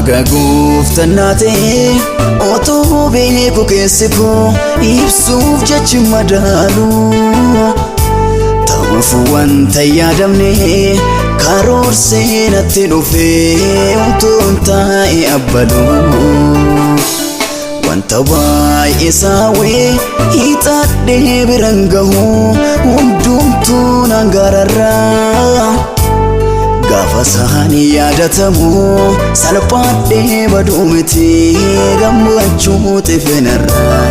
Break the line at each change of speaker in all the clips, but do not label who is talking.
Haga guuftannaate otoo beeku keessi koo ibsuuf jechi madaalu ta'uuf wanta yaadamne karoorsee natti dhufee utuun taa'e abbalu wanta baay'ee saawee hiixadhee biran gahu hundumtuu naan gaararraa gaafa saanii yaadatamu salphaadhee baduu miti gammachuu xifeenarraa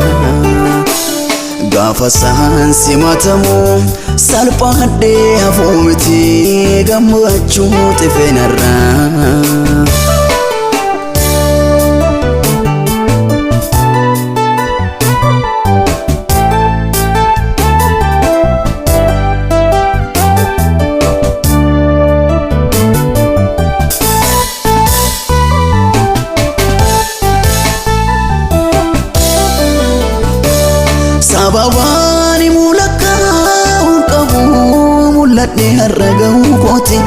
gaafa saan simatamu salphaadhee hafuu miti gammachuu xifeenarraa Sababani mulaka unqabu mul'adhe har'a gahuu kooti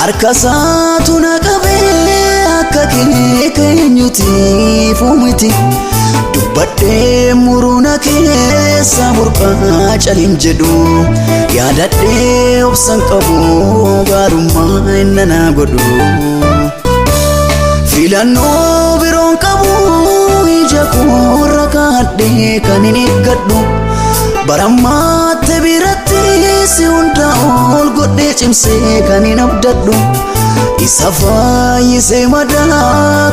harka isaatu na qabee akka kee keenyuutiif uumiti dubbadhee muruna keessa burqaa caliin jedhu yaadadhee obsan qabu gaarummaa inni na godhu filannoo biroon qabu ija koorra kaadhee kan hin eeggadhu barammaatti biratti si hunda ol godhee cimsee kan hin abdadhu isa fayyisee madaa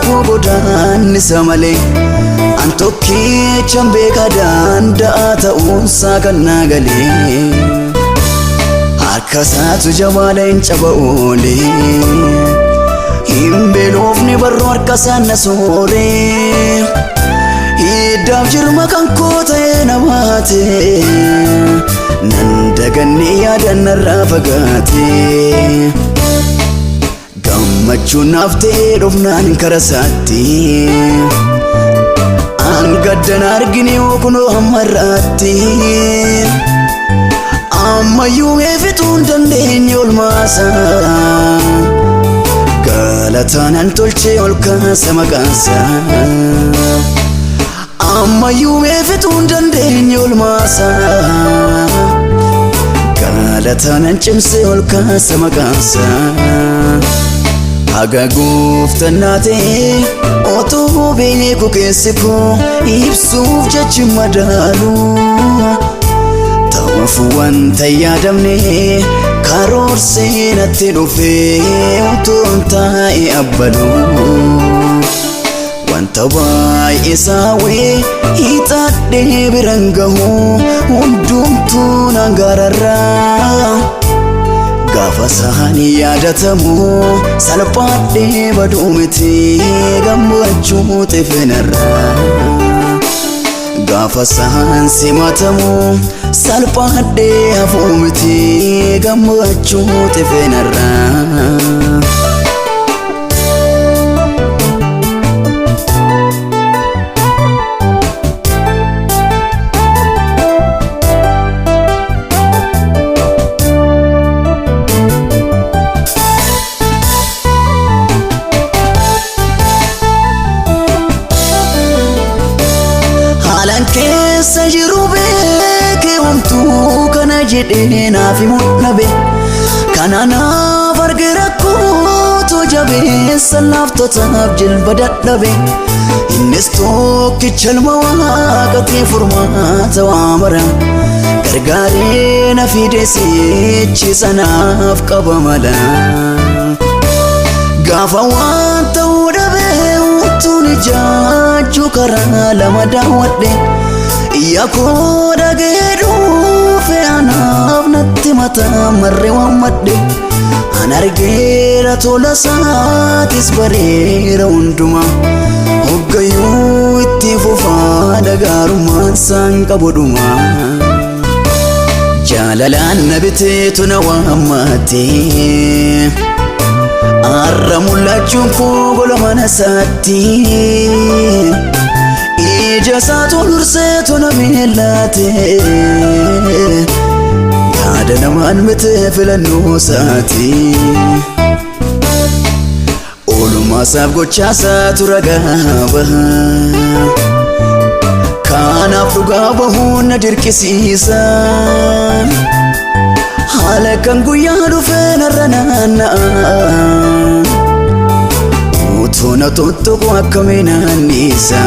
koo godaannisa malee an tokkichaan beeka danda'a ta'uunsaa kan naa galee harka isaatu jabaala hin caba oolee Himbeloofni barroo harka isaan na sooree hiddaaf jirma kan koo ta'ee na baate nan dagannee yaadan narraa fagaate gammachuun naaf ta'ee dhufnaan kara isaatti gaddan argine kunoo hammarraatti ammayyuu eefituu hin dandeenye olmaasaa Galatanan tolchee ol kaasa maqaansaa ammayyuu eefituu hin dandeenye olmaasaa Galatanan cimsee ol kaasa maqaansaa Haga guuftannaate otoo beeku keessi koo ibsuuf jechi madaalu ta'uuf wanta yaadamne karoorsee natti dhufee utuun taa'e abbalu wanta baay'ee saawee hiixadhee biran gahu hundumtuu naan gaararraa gaafa saanii yaadatamu salphaadhee baduu miti gammachuu xifeenarraa gaafa saan simatamu salphaadhee hafuu miti gammachuu xifeenarraa Keessa jiru beekee homtuu kana jedhee naaf himudhabe kana naaf arge rakkootu jabeessa laaftootaaf jilba dadhabe innis tokkicha ilma waaqatii furmaata waa mara gargaaree na fide sichi sanaaf qaba mala gaafa waan ta'uu dhabee utuun ijaajjuu karaa lama daawwadhe Yakoo dhagee dhufe anaaf natti mataa marree waammadhe an argeera tola isaatis bareera hundumaa hoggayyuu itti fufaa dhagaarummaan isaan qabudhumaa jaalalaan na biteetu na waammate arra mul'achuun koo gola mana isaatti ija isaatu durseetu na miillate yaada namaan mite filannoo isaati Waasaaf gochaasaatu ragaa baha Kanaaf dhugaa bahuun na dirqisiisa Haala kan guyyaa dhufee narra naanna'a Utuu na tuttuqu akkamiin anniisa